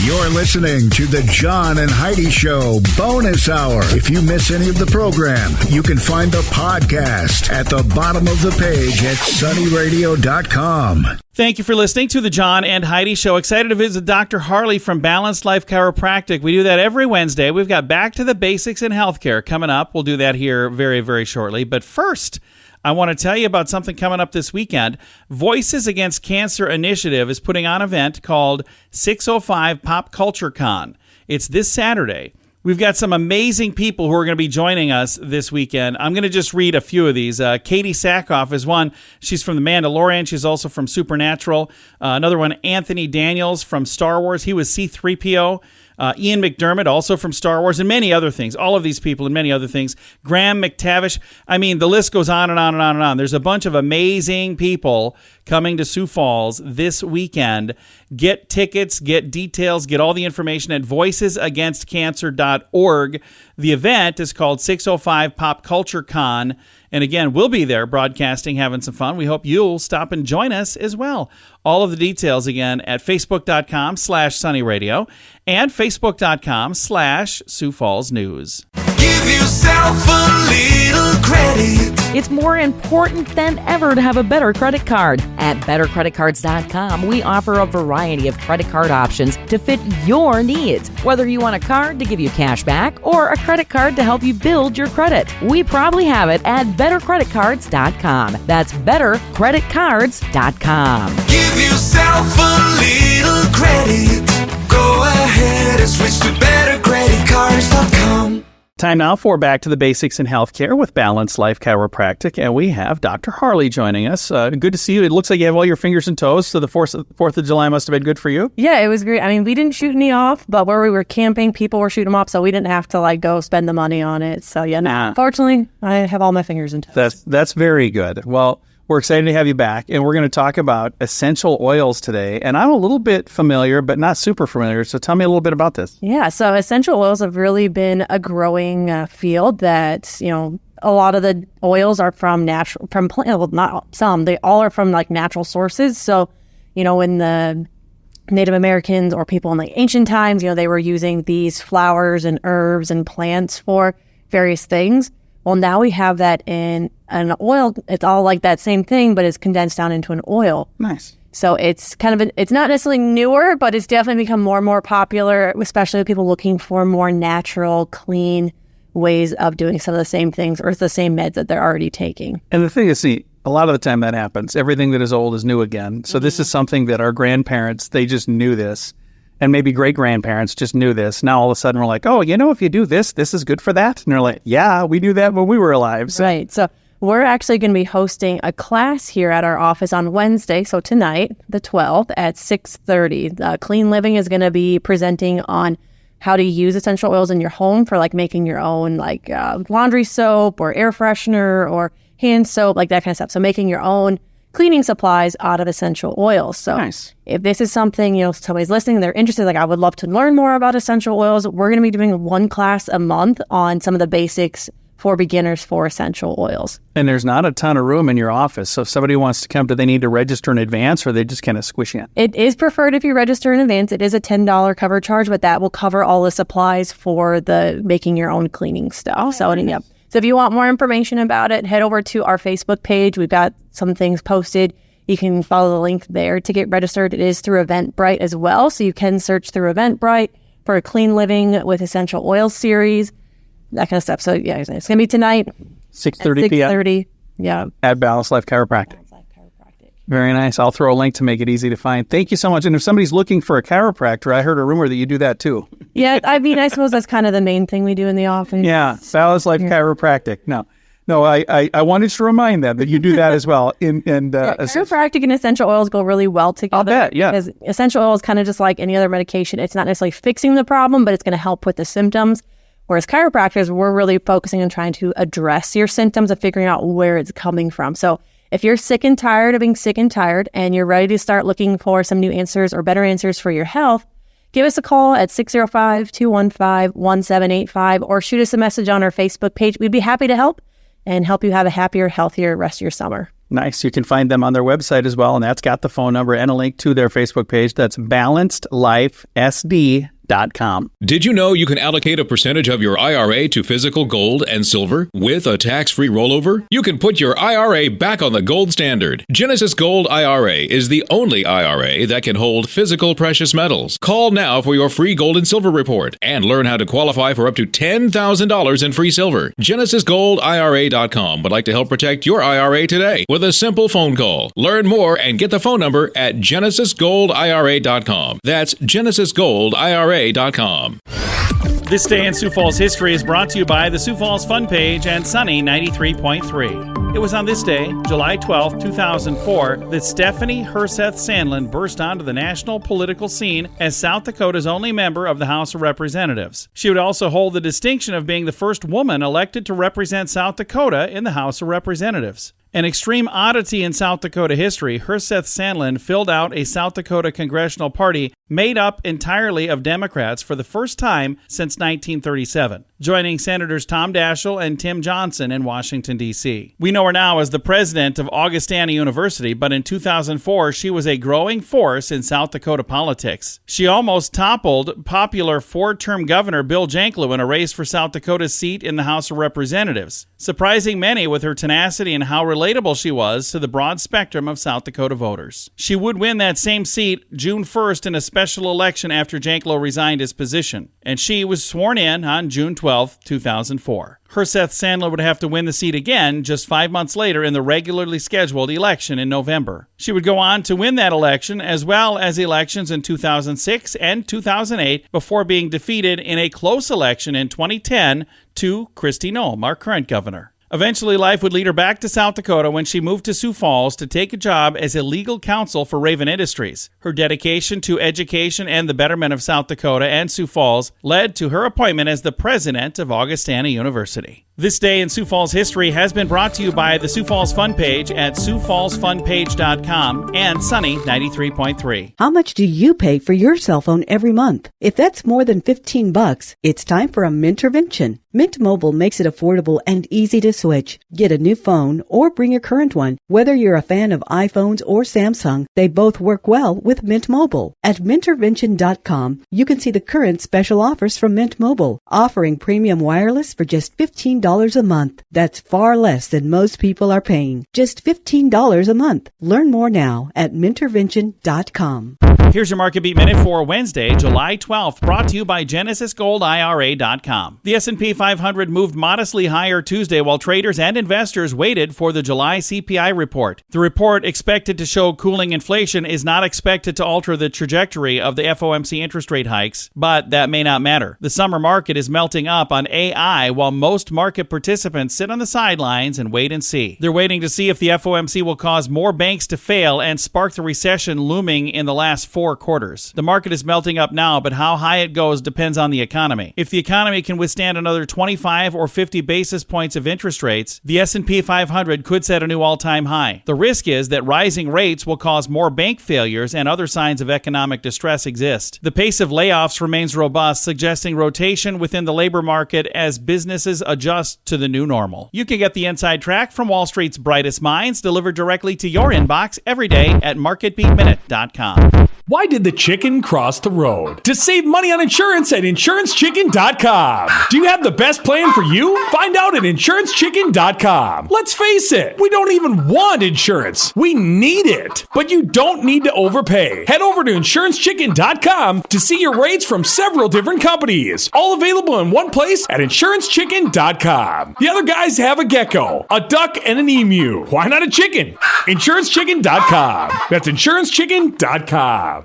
You're listening to the John and Heidi Show Bonus Hour. If you miss any of the program, you can find the podcast at the bottom of the page at sunnyradio.com. Thank you for listening to the John and Heidi Show. Excited to visit Dr. Harley from Balanced Life Chiropractic. We do that every Wednesday. We've got Back to the Basics in Healthcare coming up. We'll do that here very, very shortly. But first, I want to tell you about something coming up this weekend. Voices Against Cancer Initiative is putting on an event called 605 Pop Culture Con. It's this Saturday. We've got some amazing people who are going to be joining us this weekend. I'm going to just read a few of these. Katie Sackhoff is one. She's from The Mandalorian. She's also from Supernatural. Another one, Anthony Daniels from Star Wars. He was C-3PO. Ian McDermott, also from Star Wars, and many other things. All of these people and many other things. Graham McTavish. I mean, the list goes on and on and on and on. There's a bunch of amazing people coming to Sioux Falls this weekend. Get tickets, get details, get all the information at voicesagainstcancer.org. The event is called 605 Pop Culture Con. And again, we'll be there broadcasting, having some fun. We hope you'll stop and join us as well. All of the details again at facebook.com/sunnyradio and facebook.com/Sioux Falls News. Give yourself a little credit. It's more important than ever to have a better credit card. At bettercreditcards.com, we offer a variety of credit card options to fit your needs. Whether you want a card to give you cash back or a credit card to help you build your credit, we probably have it at bettercreditcards.com. That's bettercreditcards.com. Give yourself a little credit. Go ahead and switch to bettercreditcards.com. Time now for Back to the Basics in Healthcare with Balanced Life Chiropractic, and we have Dr. Harley joining us. Good to see you. It looks like you have all your fingers and toes, so the 4th of July must have been good for you. Yeah, it was great. I mean, we didn't shoot any off, but where we were camping, people were shooting them off, so we didn't have to go spend the money on it. So yeah, fortunately, I have all my fingers and toes. That's very good. Well, we're excited to have you back, and we're going to talk about essential oils today. And I'm a little bit familiar, but not super familiar. So tell me a little bit about this. Yeah, so essential oils have really been a growing field that, a lot of the oils are from not some, they all are from natural sources. So, when the Native Americans or people in ancient times, they were using these flowers and herbs and plants for various things. Well, now we have that in an oil. It's all like that same thing, but it's condensed down into an oil. Nice. So it's kind of, it's not necessarily newer, but it's definitely become more and more popular, especially with people looking for more natural, clean ways of doing some of the same things or the same meds that they're already taking. And the thing is, a lot of the time that happens. Everything that is old is new again. So this is something that our grandparents, they just knew this. And maybe great-grandparents just knew this. Now all of a sudden we're like, oh, if you do this, this is good for that. And they're like, yeah, we knew that when we were alive. So. Right. So we're actually going to be hosting a class here at our office on Wednesday. So tonight, the 12th at 6:30. Clean Living is going to be presenting on how to use essential oils in your home for making your own laundry soap or air freshener or hand soap, that kind of stuff. So making your own cleaning supplies out of essential oils. So nice. If this is something, somebody's listening, they're interested, I would love to learn more about essential oils, we're going to be doing one class a month on some of the basics for beginners for essential oils. And there's not a ton of room in your office. So if somebody wants to come, do they need to register in advance or they just kind of squish in? It is preferred if you register in advance. It is a $10 cover charge, but that will cover all the supplies for the making your own cleaning stuff. So if you want more information about it, head over to our Facebook page. We've got some things posted. You can follow the link there to get registered. It is through Eventbrite as well. So you can search through Eventbrite for a Clean Living with Essential Oils series, that kind of stuff. So yeah, it's going to be tonight. 6:30 p.m. 6:30, yeah. At Balanced Life Chiropractic. Very nice. I'll throw a link to make it easy to find. Thank you so much. And if somebody's looking for a chiropractor, I heard a rumor that you do that too. Yeah, I suppose that's kind of the main thing we do in the office. Yeah, Balanced Life Chiropractic. No, I wanted to remind them that you do that as well. Chiropractic and essential oils go really well together. I'll bet, yeah. Because essential oil is kind of just like any other medication. It's not necessarily fixing the problem, but it's going to help with the symptoms. Whereas chiropractors, we're really focusing on trying to address your symptoms and figuring out where it's coming from. So if you're sick and tired of being sick and tired and you're ready to start looking for some new answers or better answers for your health, give us a call at 605-215-1785 or shoot us a message on our Facebook page. We'd be happy to help and help you have a happier, healthier rest of your summer. Nice. You can find them on their website as well, and that's got the phone number and a link to their Facebook page. That's balancedlifesd.com. Did you know you can allocate a percentage of your IRA to physical gold and silver with a tax-free rollover? You can put your IRA back on the gold standard. Genesis Gold IRA is the only IRA that can hold physical precious metals. Call now for your free gold and silver report and learn how to qualify for up to $10,000 in free silver. GenesisGoldIRA.com would like to help protect your IRA today with a simple phone call. Learn more and get the phone number at GenesisGoldIRA.com. That's GenesisGoldIRA.com. This Day in Sioux Falls History is brought to you by the Sioux Falls Fun Page and Sunny 93.3. It was on this day, July 12, 2004, that Stephanie Herseth Sandlin burst onto the national political scene as South Dakota's only member of the House of Representatives. She would also hold the distinction of being the first woman elected to represent South Dakota in the House of Representatives. An extreme oddity in South Dakota history, Herseth Sandlin filled out a South Dakota congressional party made up entirely of Democrats for the first time since 1937, joining Senators Tom Daschle and Tim Johnson in Washington, D.C. We know her now as the president of Augustana University, but in 2004, she was a growing force in South Dakota politics. She almost toppled popular four-term Governor Bill Janklow in a race for South Dakota's seat in the House of Representatives, surprising many with her tenacity and how relatable she was to the broad spectrum of South Dakota voters. She would win that same seat June 1st in a special election after Janklow resigned his position, and she was sworn in on June 12, 2004. Herseth Sandlin would have to win the seat again just 5 months later in the regularly scheduled election in November. She would go on to win that election as well as elections in 2006 and 2008 before being defeated in a close election in 2010 to Kristi Noem, our current governor. Eventually, life would lead her back to South Dakota when she moved to Sioux Falls to take a job as a legal counsel for Raven Industries. Her dedication to education and the betterment of South Dakota and Sioux Falls led to her appointment as the president of Augustana University. This Day in Sioux Falls History has been brought to you by the Sioux Falls Fun Page at SiouxFallsFunPage.com and Sunny 93.3. How much do you pay for your cell phone every month? If that's more than $15, it's time for a Mintervention. Mint Mobile makes it affordable and easy to switch. Get a new phone or bring your current one. Whether you're a fan of iPhones or Samsung, they both work well with Mint Mobile. At Mintervention.com, you can see the current special offers from Mint Mobile, offering premium wireless for just $15 a month. That's far less than most people are paying. Just $15 a month. Learn more now at Mintervention.com. Here's your Market Beat Minute for Wednesday, July 12th, brought to you by GenesisGoldIRA.com. The S&P 500 moved modestly higher Tuesday while traders and investors waited for the July CPI report. The report, expected to show cooling inflation, is not expected to alter the trajectory of the FOMC interest rate hikes, but that may not matter. The summer market is melting up on AI while most market participants sit on the sidelines and wait and see. They're waiting to see if the FOMC will cause more banks to fail and spark the recession looming in the last 4 quarters. The market is melting up now, but how high it goes depends on the economy. If the economy can withstand another 25 or 50 basis points of interest rates, the S&P 500 could set a new all-time high. The risk is that rising rates will cause more bank failures and other signs of economic distress exist. The pace of layoffs remains robust, suggesting rotation within the labor market as businesses adjust to the new normal. You can get the inside track from Wall Street's brightest minds delivered directly to your inbox every day at MarketBeatMinute.com. Why did the chicken cross the road? To save money on insurance at InsuranceChicken.com. Do you have the best plan for you? Find out at InsuranceChicken.com. Let's face it, we don't even want insurance. We need it. But you don't need to overpay. Head over to InsuranceChicken.com to see your rates from several different companies. All available in one place at InsuranceChicken.com. The other guys have a gecko, a duck, and an emu. Why not a chicken? InsuranceChicken.com. That's InsuranceChicken.com.